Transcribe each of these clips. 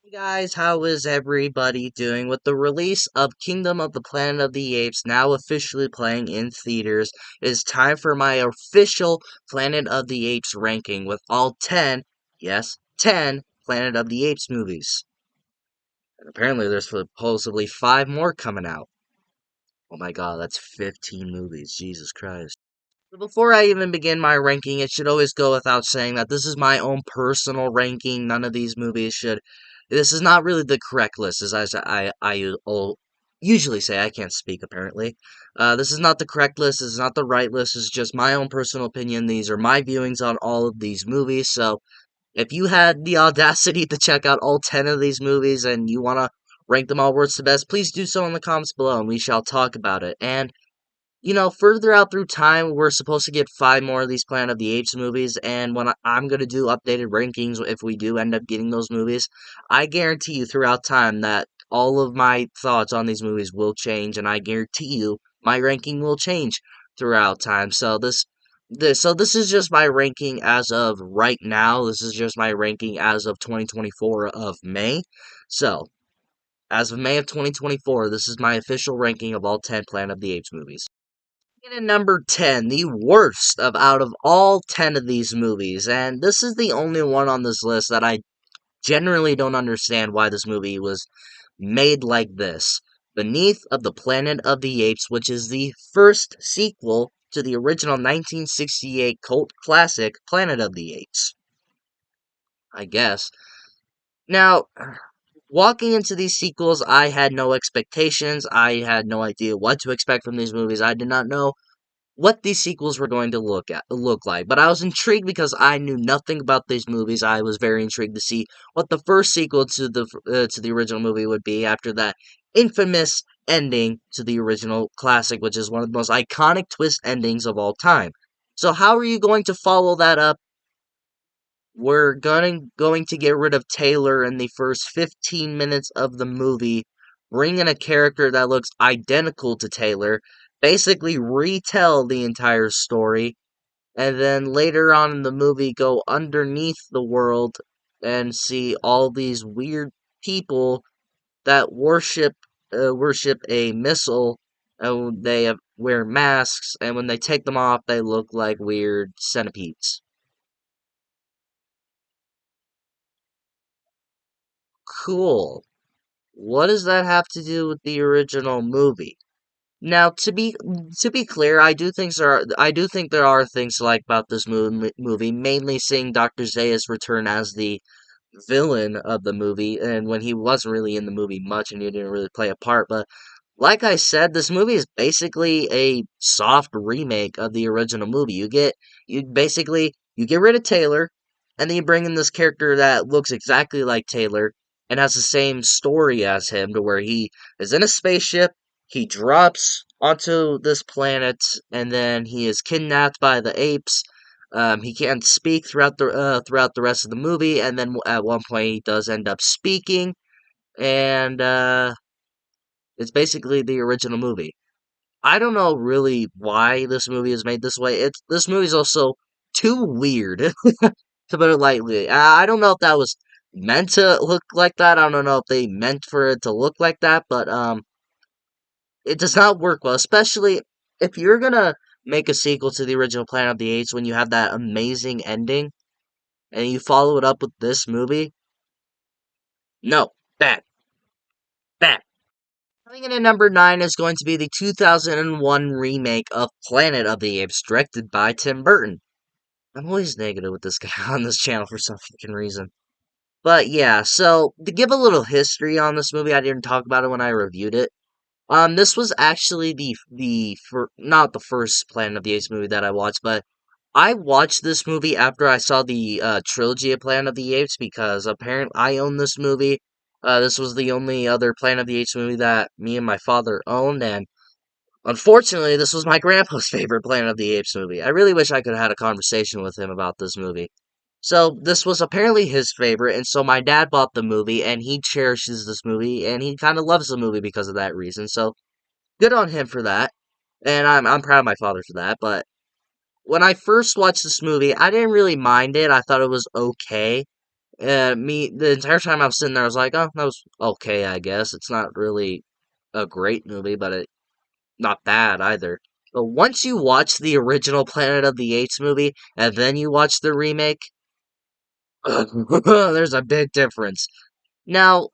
Hey guys, how is everybody doing? With the release of Kingdom of the Planet of the Apes now officially playing in theaters, it is time for my official Planet of the Apes ranking with all 10, yes, 10 Planet of the Apes movies. And apparently there's supposedly 5 more coming out. Oh my god, that's 15 movies, Jesus Christ. So before I even begin my ranking, it should always go without saying that this is my own personal ranking. None of these movies should. This is not really the correct list, as I usually say. I can't speak apparently. This is not the correct list. This is not the right list. This is just my own personal opinion. These are my viewings on all of these movies. So if you had the audacity to check out all 10 of these movies and you want to rank them all worst to best, please do so in the comments below, and we shall talk about it. And further out through time, we're supposed to get 5 more of these Planet of the Apes movies, and I'm going to do updated rankings if we do end up getting those movies, I guarantee you throughout time that all of my thoughts on these movies will change, and I guarantee you my ranking will change throughout time. So this is just my ranking as of right now. This is just my ranking as of 2024 of May. So, as of May of 2024, this is my official ranking of all 10 Planet of the Apes movies. In at number 10, the worst of out of all 10 of these movies, and this is the only one on this list that I generally don't understand why this movie was made like this. Beneath of the Planet of the Apes, which is the first sequel to the original 1968 cult classic Planet of the Apes, I guess. Now, walking into these sequels, I had no expectations. I had no idea what to expect from these movies. I did not know what these sequels were going to look like. But I was intrigued because I knew nothing about these movies. I was very intrigued to see what the first sequel to the original movie would be after that infamous ending to the original classic, which is one of the most iconic twist endings of all time. So how are you going to follow that up? We're going to get rid of Taylor in the first 15 minutes of the movie, bring in a character that looks identical to Taylor, basically retell the entire story, and then later on in the movie go underneath the world and see all these weird people that worship a missile, and wear masks, and when they take them off, they look like weird centipedes. Cool. What does that have to do with the original movie? Now, to be clear, I do think there are things to like about this movie, mainly seeing Dr. Zayas return as the villain of the movie, and when he wasn't really in the movie much, and he didn't really play a part. But like I said, this movie is basically a soft remake of the original movie. You get rid of Taylor, and then you bring in this character that looks exactly like Taylor and has the same story as him, to where he is in a spaceship, he drops onto this planet, and then he is kidnapped by the apes. He can't speak throughout the rest of the movie, and then at one point he does end up speaking, and it's basically the original movie. I don't know really why this movie is made this way. This movie is also too weird, to put it lightly. I don't know if that was meant to look like that. I don't know if they meant for it to look like that, but it does not work well, especially if you're gonna make a sequel to the original Planet of the Apes when you have that amazing ending and you follow it up with this movie. No, bad, bad. Coming in at number 9 is going to be the 2001 remake of Planet of the Apes, directed by Tim Burton. I'm always negative with this guy on this channel for some fucking reason. But yeah, so to give a little history on this movie, I didn't talk about it when I reviewed it. This was actually not the first Planet of the Apes movie that I watched, but I watched this movie after I saw the trilogy of Planet of the Apes, because apparently I own this movie. This was the only other Planet of the Apes movie that me and my father owned, and unfortunately, this was my grandpa's favorite Planet of the Apes movie. I really wish I could have had a conversation with him about this movie. So, this was apparently his favorite, and so my dad bought the movie, and he cherishes this movie, and he kind of loves the movie because of that reason. So, good on him for that, and I'm proud of my father for that. But when I first watched this movie, I didn't really mind it. I thought it was okay. The entire time I was sitting there, I was like, oh, that was okay, I guess. It's not really a great movie, but it not bad either. But once you watch the original Planet of the Apes movie, and then you watch the remake, there's a big difference. Now,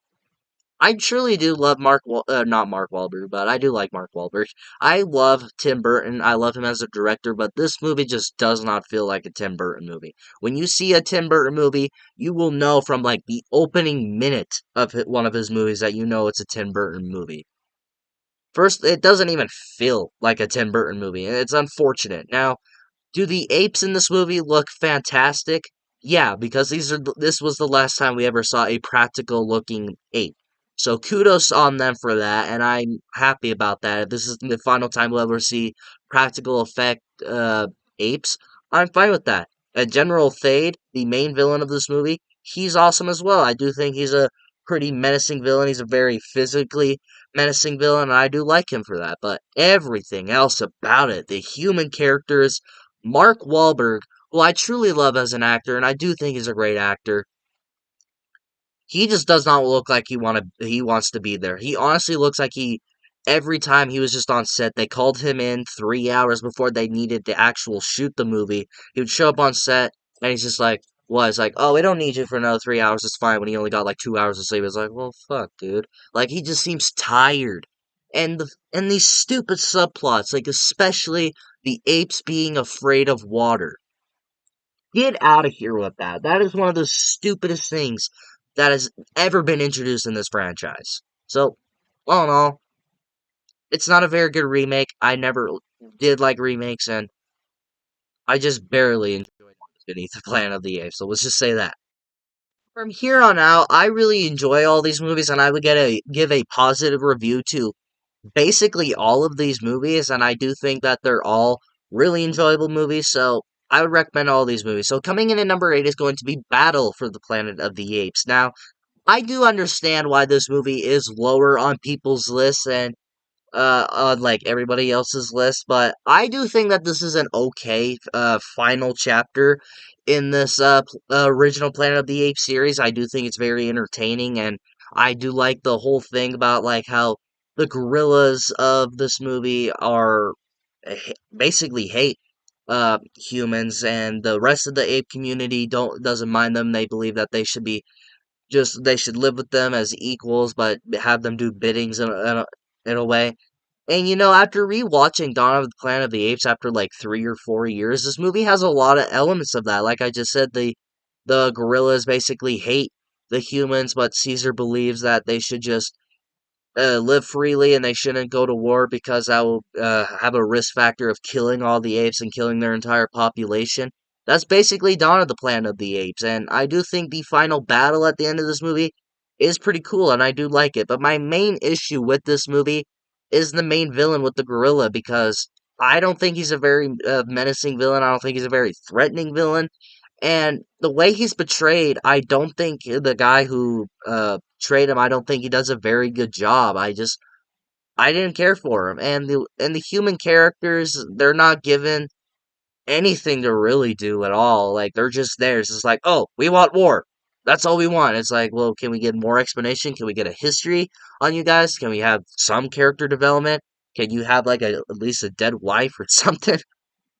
I truly do love not Mark Wahlberg, but I do like Mark Wahlberg. I love Tim Burton. I love him as a director, but this movie just does not feel like a Tim Burton movie. When you see a Tim Burton movie, you will know from like the opening minute of one of his movies that you know it's a Tim Burton movie. First, it doesn't even feel like a Tim Burton movie, and it's unfortunate. Now, do the apes in this movie look fantastic? Yeah, because this was the last time we ever saw a practical looking ape. So kudos on them for that, and I'm happy about that. If this is the final time we'll ever see practical effect apes, I'm fine with that. And General Thade, the main villain of this movie, he's awesome as well. I do think he's a pretty menacing villain. He's a very physically menacing villain, and I do like him for that. But everything else about it, the human characters, Mark Wahlberg, who I truly love as an actor, and I do think he's a great actor, he just does not look like he wants to be there. He honestly looks like he every time he was just on set, they called him in 3 hours before they needed to actual shoot the movie. He would show up on set and he's just like, was like, oh, we don't need you for another 3 hours. It's fine. When he only got like 2 hours of sleep, it's like, well, fuck, dude. Like he just seems tired, and these stupid subplots, like especially the apes being afraid of water. Get out of here with that. That is one of the stupidest things that has ever been introduced in this franchise. So, all in all, it's not a very good remake. I never did like remakes, and I just barely enjoyed Beneath the Planet of the Apes. So let's just say that. From here on out, I really enjoy all these movies, and I would give a positive review to basically all of these movies, and I do think that they're all really enjoyable movies, so I would recommend all these movies. So coming in at number 8 is going to be Battle for the Planet of the Apes. Now, I do understand why this movie is lower on people's lists and on like everybody else's list, but I do think that this is an okay final chapter in this original Planet of the Apes series. I do think it's very entertaining, and I do like the whole thing about like how the gorillas of this movie are basically hate humans, and the rest of the ape community doesn't mind them. They believe that they should live with them as equals, but have them do biddings in a way. And after rewatching Dawn of the Planet of the Apes after like 3 or 4 years, this movie has a lot of elements of that. Like I just said, the gorillas basically hate the humans, but Caesar believes that they should just live freely and they shouldn't go to war because that will have a risk factor of killing all the apes and killing their entire population. That's basically Dawn of the Planet of the Apes, and I do think the final battle at the end of this movie is pretty cool, and I do like it. But my main issue with this movie is the main villain with the gorilla, because I don't think he's a very menacing villain. I don't think he's a very threatening villain. And the way he's portrayed, I don't think the guy who portrayed him, I don't think he does a very good job. I didn't care for him. And the human characters, they're not given anything to really do at all. Like they're just there. It's just like, "Oh, we want war. That's all we want." It's like, "Well, can we get more explanation? Can we get a history on you guys? Can we have some character development? Can you have like at least a dead wife or something?"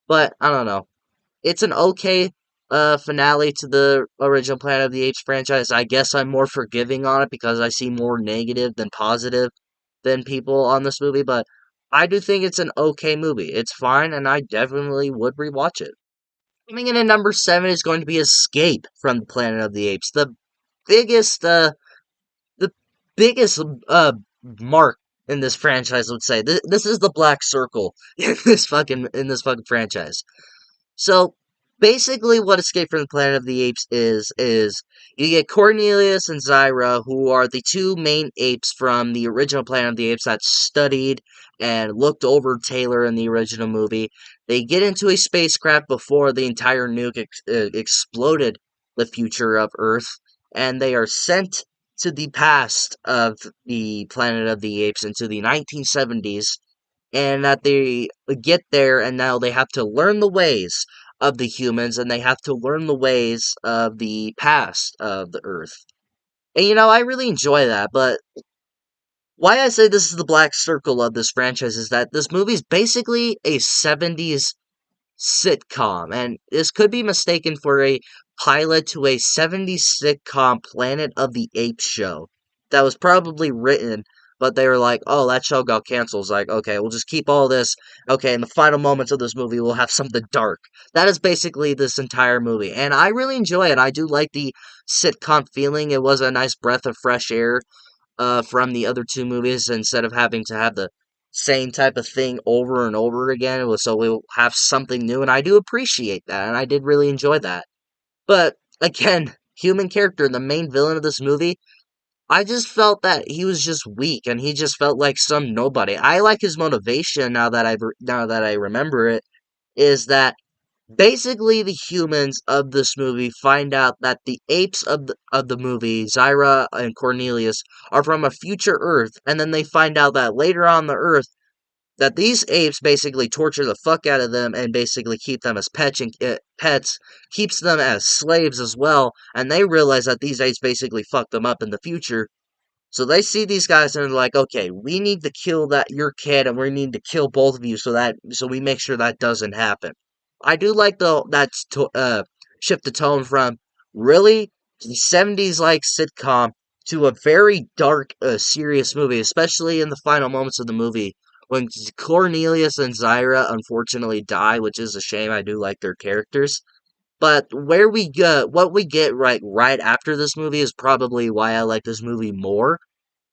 But I don't know. It's an okay finale to the original Planet of the Apes franchise. I guess I'm more forgiving on it because I see more negative than positive than people on this movie, but I do think it's an okay movie. It's fine, and I definitely would rewatch it. Coming in at number 7 is going to be Escape from the Planet of the Apes. Biggest, uh, the biggest, mark in this franchise, I would say. This is the black circle in this fucking franchise. So basically, what Escape from the Planet of the Apes is you get Cornelius and Zyra, who are the two main apes from the original Planet of the Apes that studied and looked over Taylor in the original movie. They get into a spacecraft before the entire nuke exploded the future of Earth, and they are sent to the past of the Planet of the Apes into the 1970s, and that they get there and now they have to learn the ways of the humans, and they have to learn the ways of the past of the Earth. And I really enjoy that, but why I say this is the black circle of this franchise is that this movie is basically a 70s sitcom, and this could be mistaken for a pilot to a 70s sitcom Planet of the Apes show that was probably written, but they were like, oh, that show got canceled. It's like, okay, we'll just keep all this. Okay, in the final moments of this movie, we'll have something dark. That is basically this entire movie, and I really enjoy it. I do like the sitcom feeling. It was a nice breath of fresh air from the other two movies instead of having to have the same type of thing over and over again. So we'll have something new, and I do appreciate that, and I did really enjoy that. But again, human character, the main villain of this movie, I just felt that he was just weak, and he just felt like some nobody. I like his motivation now that I remember it, is that basically the humans of this movie find out that the apes of the movie, Zyra and Cornelius, are from a future Earth, and then they find out that later on the Earth that these apes basically torture the fuck out of them and basically keep them as pets, keeps them as slaves as well, and they realize that these apes basically fuck them up in the future, so they see these guys and they're like, okay, we need to kill that your kid, and we need to kill both of you so we make sure that doesn't happen. I do like shift the tone from really 70s like sitcom to a very dark, serious movie, especially in the final moments of the movie when Cornelius and Zyra unfortunately die, which is a shame. I do like their characters. But what we get right after this movie is probably why I like this movie more,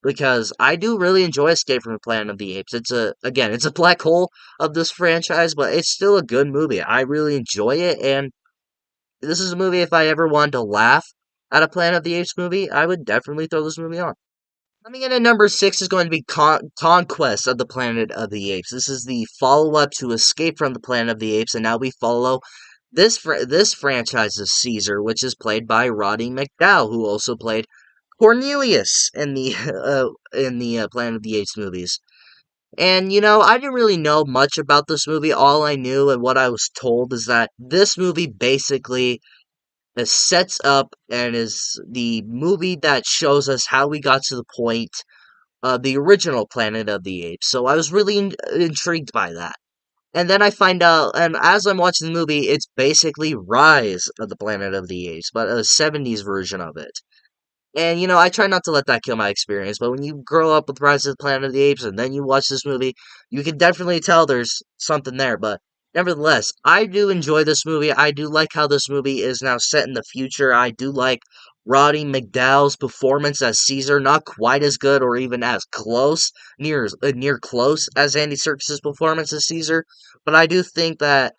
because I do really enjoy Escape from the Planet of the Apes. It's a black hole of this franchise, but it's still a good movie. I really enjoy it, and this is a movie if I ever wanted to laugh at a Planet of the Apes movie, I would definitely throw this movie on. Coming in at number 6 is going to be Conquest of the Planet of the Apes. This is the follow-up to Escape from the Planet of the Apes, and now we follow this franchise's Caesar, which is played by Roddy McDowall, who also played Cornelius in the Planet of the Apes movies. And I didn't really know much about this movie. All I knew and what I was told is that this movie basically sets up and is the movie that shows us how we got to the point of the original Planet of the Apes. So I was really intrigued by that. And then I find out, and as I'm watching the movie, it's basically Rise of the Planet of the Apes, but a 70s version of it. And I try not to let that kill my experience, but when you grow up with Rise of the Planet of the Apes and then you watch this movie, you can definitely tell there's something there. But nevertheless, I do enjoy this movie. I do like how this movie is now set in the future. I do like Roddy McDowall's performance as Caesar, not quite as good or even as close, near close as Andy Serkis's performance as Caesar. But I do think that,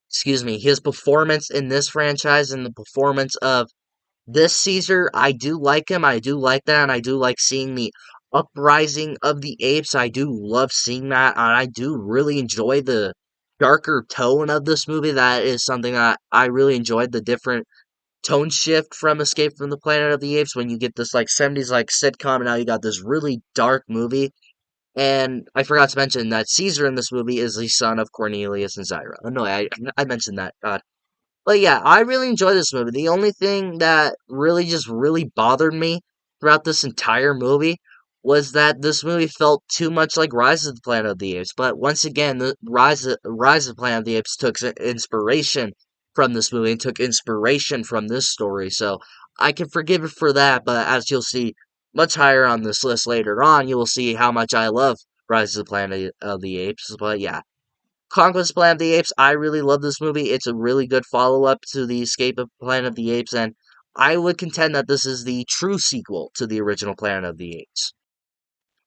excuse me, his performance in this franchise and the performance of this Caesar, I do like him. I do like that, and I do like seeing the uprising of the apes. I do love seeing that, and I do really enjoy the darker tone of this movie. That is something that I really enjoyed, the different tone shift from Escape from the Planet of the Apes when you get this like 70s like sitcom, and now you got this really dark movie. And I forgot to mention that Caesar in this movie is the son of Cornelius and Zyra. Oh, no, I mentioned that. God. But yeah, I really enjoy this movie. The only thing that really bothered me throughout this entire movie was that this movie felt too much like Rise of the Planet of the Apes. But once again, the Rise of the Planet of the Apes took inspiration from this movie and took inspiration from this story. So I can forgive it for that. But as you'll see much higher on this list later on, you will see how much I love Rise of the Planet of the Apes. But yeah, Conquest of Planet of the Apes, I really love this movie. It's a really good follow-up to the Escape of Planet of the Apes, and I would contend that this is the true sequel to the original Planet of the Apes.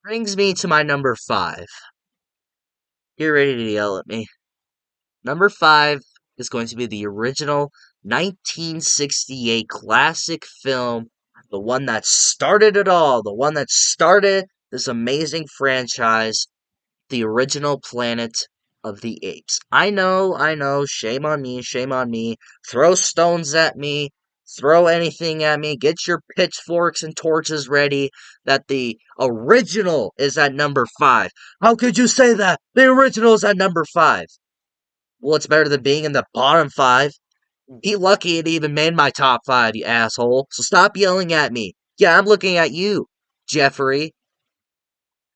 Brings me to my number 5. Get ready to yell at me. Number 5 is going to be the original 1968 classic film, the one that started it all, the one that started this amazing franchise, the original Planet of the Apes. I know, shame on me. Throw stones at me, throw anything at me, get your pitchforks and torches ready, that the original is at number 5. How could you say that? The original is at number 5. Well, it's better than being in the bottom five. Be lucky it even made my top five, you asshole. So stop yelling at me. Yeah, I'm looking at you, Jeffrey.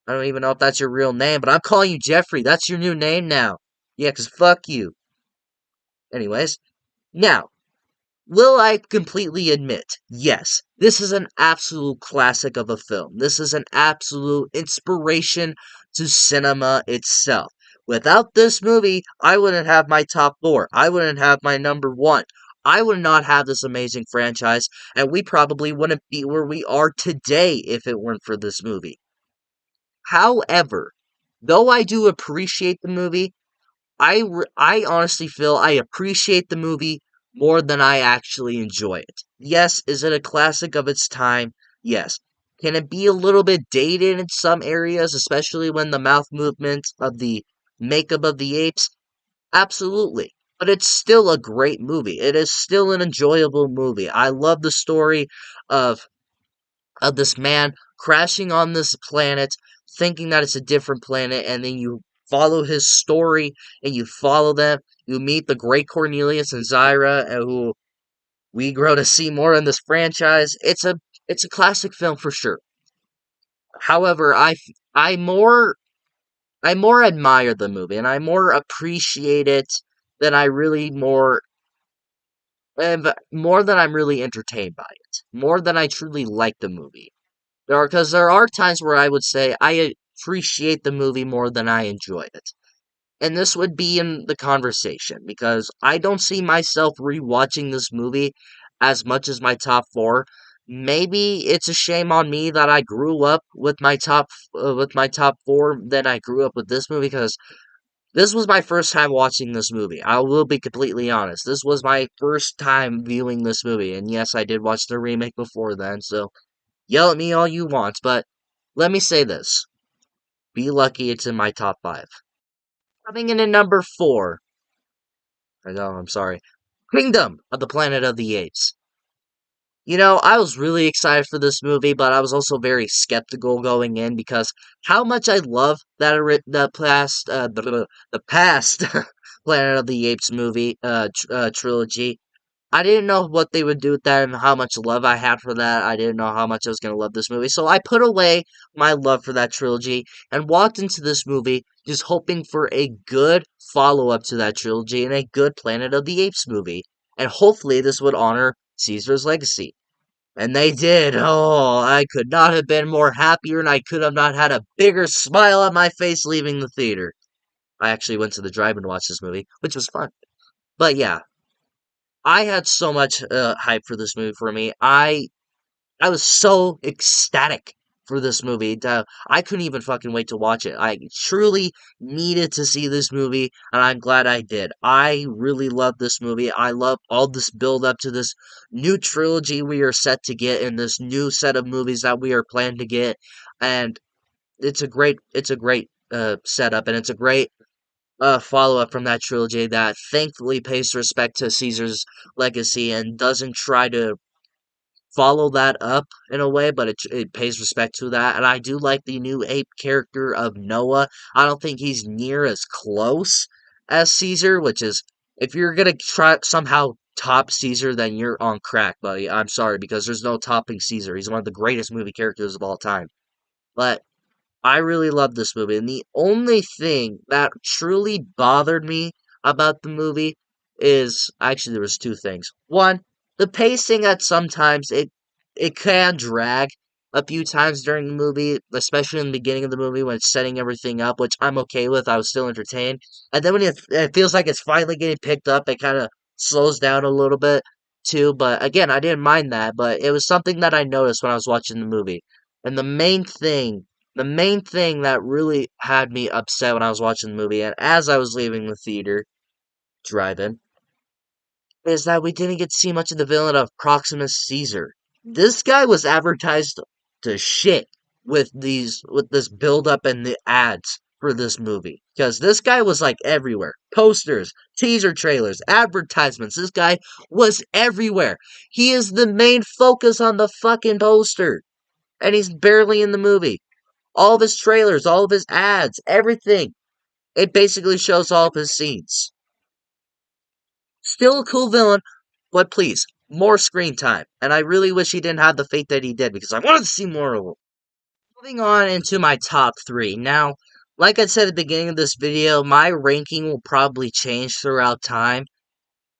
I don't even know if that's your real name, but I'm calling you Jeffrey. That's your new name now. Yeah, 'cause fuck you. Anyways, now, will I completely admit, yes, this is an absolute classic of a film. This is an absolute inspiration to cinema itself. Without this movie, I wouldn't have my top four. I wouldn't have my number one. I would not have this amazing franchise, and we probably wouldn't be where we are today if it weren't for this movie. However, though I do appreciate the movie, I honestly feel I appreciate the movie more than I actually enjoy it. Yes, is it a classic of its time? Yes. Can it be a little bit dated in some areas, especially when the mouth movement of the makeup of the apes? Absolutely. But it's still a great movie. It is still an enjoyable movie. I love the story of this man crashing on this planet, thinking that it's a different planet, and then you follow his story and you follow them. You meet the great Cornelius and Zyra, who we grow to see more in this franchise. It's a classic film for sure. However, I more I more admire the movie and I more appreciate it than I really more than I'm really entertained by it. More than I truly like the movie. There are times where I would say I appreciate the movie more than I enjoy it. And this would be in the conversation because I don't see myself rewatching this movie as much as my top four. Maybe it's a shame on me that I grew up with my top four than I grew up with this movie because this was my first time watching this movie. I will be completely honest. This was my first time viewing this movie, and yes, I did watch the remake before then, so yell at me all you want, but let me say this. Be lucky it's in my top five. Coming in at number four. I know, I'm sorry. Kingdom of the Planet of the Apes. I was really excited for this movie, but I was also very skeptical going in because how much I love the past Planet of the Apes movie trilogy. I didn't know what they would do with that and how much love I had for that. I didn't know how much I was going to love this movie. So I put away my love for that trilogy and walked into this movie just hoping for a good follow up to that trilogy and a good Planet of the Apes movie. And hopefully this would honor Caesar's legacy. And they did. Oh, I could not have been more happier and I could have not had a bigger smile on my face leaving the theater. I actually went to the drive and watched this movie, which was fun. But yeah, I had so much hype for this movie for me. I was so ecstatic for this movie. I couldn't even fucking wait to watch it. I truly needed to see this movie, and I'm glad I did. I really love this movie. I love all this build up to this new trilogy we are set to get in this new set of movies that we are planning to get, and it's a great setup, and it's a great follow up from that trilogy that thankfully pays respect to Caesar's legacy and doesn't try to follow that up in a way, but it pays respect to that. And I do like the new ape character of Noah. I don't think he's near as close as Caesar, which is if you're gonna try somehow top Caesar, then you're on crack, buddy. I'm sorry because there's no topping Caesar. He's one of the greatest movie characters of all time. But I really love this movie, and the only thing that truly bothered me about the movie is actually there was two things. One, the pacing at sometimes it can drag a few times during the movie, especially in the beginning of the movie when it's setting everything up, which I'm okay with. I was still entertained, and then when it feels like it's finally getting picked up, it kind of slows down a little bit too. But again, I didn't mind that, but it was something that I noticed when I was watching the movie. And the main thing that really had me upset when I was watching the movie, and as I was leaving the theater, driving, is that we didn't get to see much of the villain of Proximus Caesar. This guy was advertised to shit with this build up and the ads for this movie. Because this guy was like everywhere. Posters, teaser trailers, advertisements. This guy was everywhere. He is the main focus on the fucking poster. And he's barely in the movie. All of his trailers, all of his ads, everything. It basically shows all of his scenes. Still a cool villain, but please, more screen time. And I really wish he didn't have the fate that he did because I wanted to see more of him. Moving on into my top three. Now, like I said at the beginning of this video, my ranking will probably change throughout time,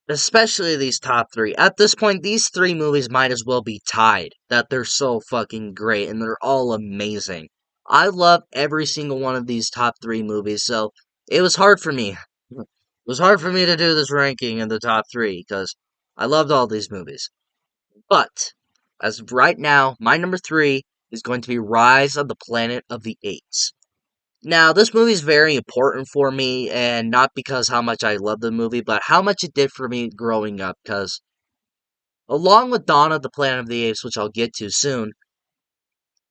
especially these top three. At this point, these three movies might as well be tied, that they're so fucking great and they're all amazing. I love every single one of these top three movies, so it was hard for me. It was hard for me to do this ranking in the top three because I loved all these movies. But, as of right now, my number three is going to be Rise of the Planet of the Apes. Now, this movie is very important for me, and not because how much I love the movie, but how much it did for me growing up, because along with Dawn of the Planet of the Apes, which I'll get to soon,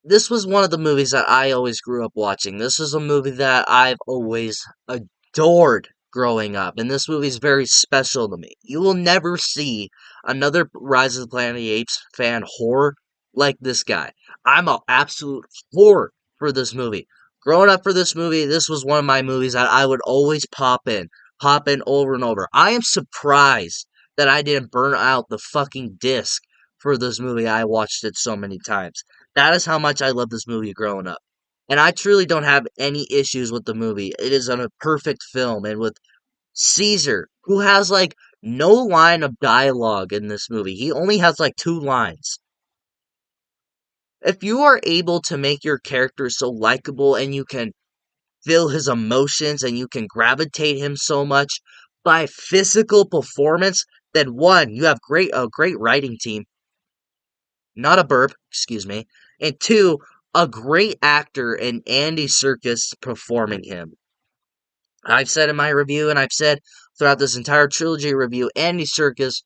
this was one of the movies that I always grew up watching. This is a movie that I've always adored growing up, and this movie is very special to me. You will never see another Rise of the Planet of the Apes fan whore like this guy. I'm an absolute whore for this movie. Growing up for this movie, this was one of my movies that I would always pop in over and over. I am surprised that I didn't burn out the fucking disc for this movie. I watched it so many times. That is how much I love this movie growing up. And I truly don't have any issues with the movie. It is a perfect film. And with Caesar, who has like no line of dialogue in this movie, he only has like two lines. If you are able to make your character so likable and you can feel his emotions and you can gravitate him so much by physical performance, then one, you have a great writing team, not a burp, excuse me, and two, a great actor in Andy Serkis performing him. I've said in my review, and I've said throughout this entire trilogy review, Andy Serkis,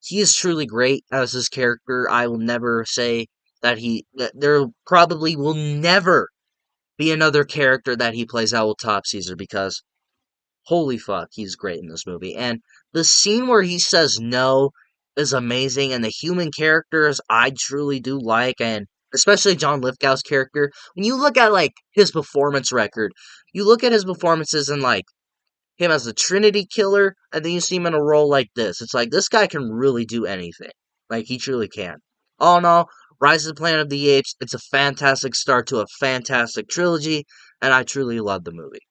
he is truly great as his character. I will never say that there probably will never be another character that he plays that will top Caesar because holy fuck, he's great in this movie. And the scene where he says no is amazing, and the human characters I truly do like, and especially John Lithgow's character. When you look at like his performance record, you look at his performances in like him as the Trinity Killer, and then you see him in a role like this. It's like this guy can really do anything. Like he truly can. All in all, Rise of the Planet of the Apes, it's a fantastic start to a fantastic trilogy, and I truly love the movie.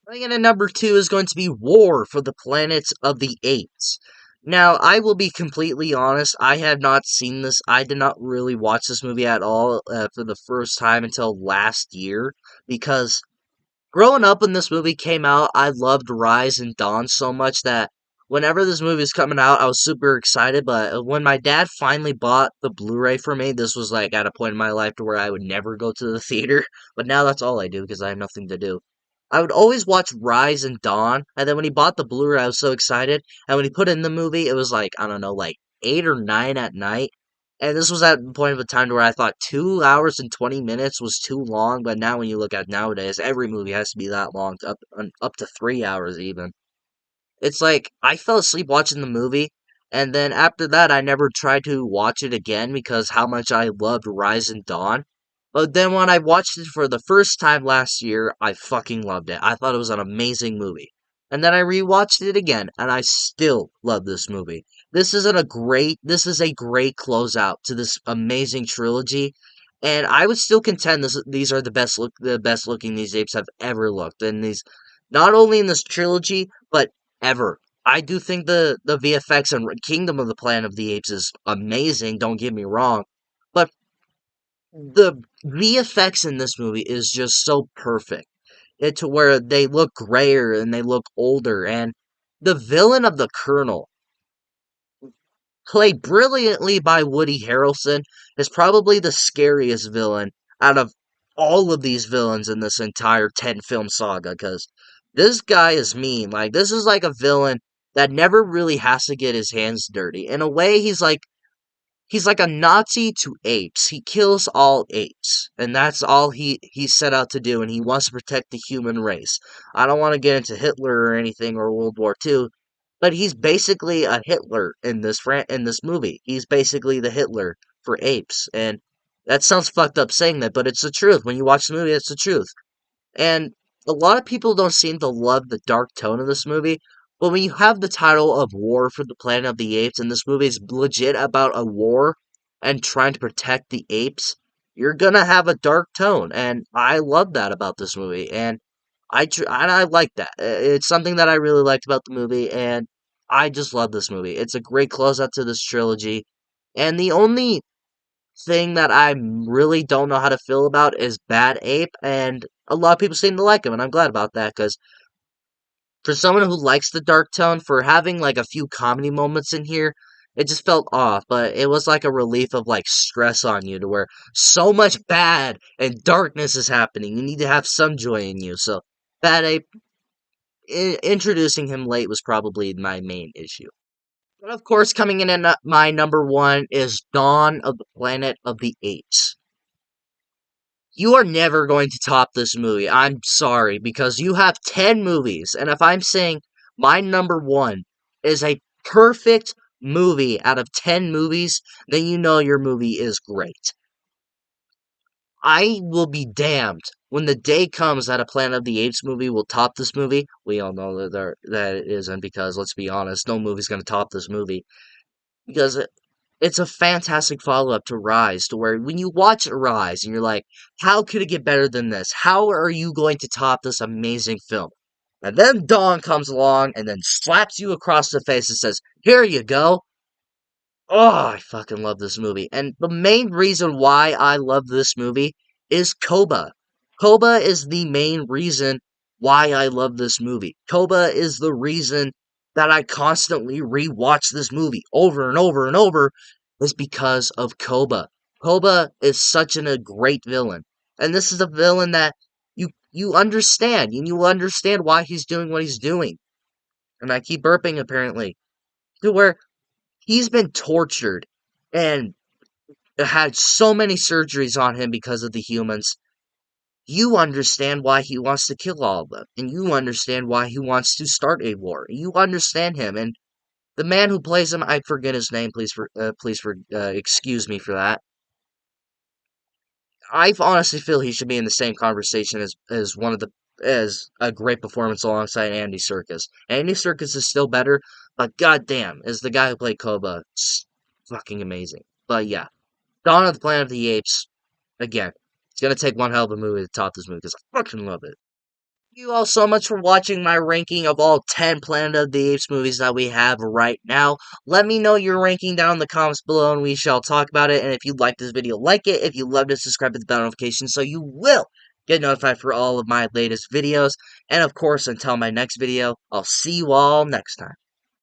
Coming in at number two is going to be War for the Planet of the Apes. Now, I will be completely honest, I have not seen this. I did not really watch this movie at all for the first time until last year because growing up when this movie came out, I loved Rise and Dawn so much that whenever this movie was coming out, I was super excited. But when my dad finally bought the Blu-ray for me, this was like at a point in my life to where I would never go to the theater. But now that's all I do because I have nothing to do. I would always watch Rise and Dawn, and then when he bought the Blu-ray, I was so excited. And when he put in the movie, it was like, I don't know, like 8 or 9 at night. And this was at the point of a time where I thought 2 hours and 20 minutes was too long, but now when you look at nowadays, every movie has to be that long, up to 3 hours even. It's like I fell asleep watching the movie, and then after that, I never tried to watch it again because how much I loved Rise and Dawn. But then when I watched it for the first time last year, I fucking loved it. I thought it was an amazing movie. And then I rewatched it again, and I still love this movie. This is a great closeout to this amazing trilogy. And I would still contend these are the best looking these apes have ever looked. And these, not only in this trilogy, but ever. I do think the VFX and Kingdom of the Planet of the Apes is amazing, don't get me wrong. But the VFX in this movie is just so perfect. It to where they look grayer and they look older, and the villain of the Colonel, played brilliantly by Woody Harrelson, is probably the scariest villain out of all of these villains in this entire 10 film saga, because this guy is mean. Like, this is like a villain that never really has to get his hands dirty. In a way, he's like a Nazi to apes. He kills all apes. And that's all he's set out to do. And he wants to protect the human race. I don't want to get into Hitler or anything or World War II. But he's basically a Hitler in in this movie. He's basically the Hitler for apes. And that sounds fucked up saying that, but it's the truth. When you watch the movie, it's the truth. And a lot of people don't seem to love the dark tone of this movie. But when you have the title of War for the Planet of the Apes, and this movie is legit about a war and trying to protect the apes, you're gonna have a dark tone, and I love that about this movie, and I like that. It's something that I really liked about the movie, and I just love this movie. It's a great closeout to this trilogy, and the only thing that I really don't know how to feel about is Bad Ape, and a lot of people seem to like him, and I'm glad about that because for someone who likes the dark tone, for having like a few comedy moments in here, it just felt off, but it was like a relief of like stress on you to where so much bad and darkness is happening. You need to have some joy in you. So, Bad Ape, introducing him late was probably my main issue. But of course, coming in at my number one is Dawn of the Planet of the Apes. You are never going to top this movie. I'm sorry, because you have 10 movies, and if I'm saying my number one is a perfect movie out of 10 movies, then you know your movie is great. I will be damned when the day comes that a Planet of the Apes movie will top this movie. We all know that it isn't, because let's be honest, no movie's going to top this movie. Because it's a fantastic follow up to Rise, to where when you watch Rise and you're like, how could it get better than this? How are you going to top this amazing film? And then Dawn comes along and then slaps you across the face and says, here you go. Oh, I fucking love this movie. And the main reason why I love this movie is Koba. Koba is the main reason why I love this movie. Koba is the reason that I constantly rewatch this movie over and over and over, is because of Koba. Koba is such a great villain. And this is a villain that you understand, and you understand why he's doing what he's doing. And I keep burping apparently. To where he's been tortured and had so many surgeries on him because of the humans. You understand why he wants to kill all of them, and you understand why he wants to start a war. You understand him, and the man who plays him, I forget his name. Excuse me for that. I honestly feel he should be in the same conversation as one of the as a great performance alongside Andy Serkis. Andy Serkis is still better, but goddamn, is the guy who played Koba fucking amazing. But yeah, Dawn of the Planet of the Apes, again, it's gonna take one hell of a movie to top this movie because I fucking love it. Thank you all so much for watching my ranking of all 10 Planet of the Apes movies that we have right now. Let me know your ranking down in the comments below and we shall talk about it. And if you like this video, like it. If you loved it, subscribe to the bell notification so you will get notified for all of my latest videos. And of course, until my next video, I'll see you all next time.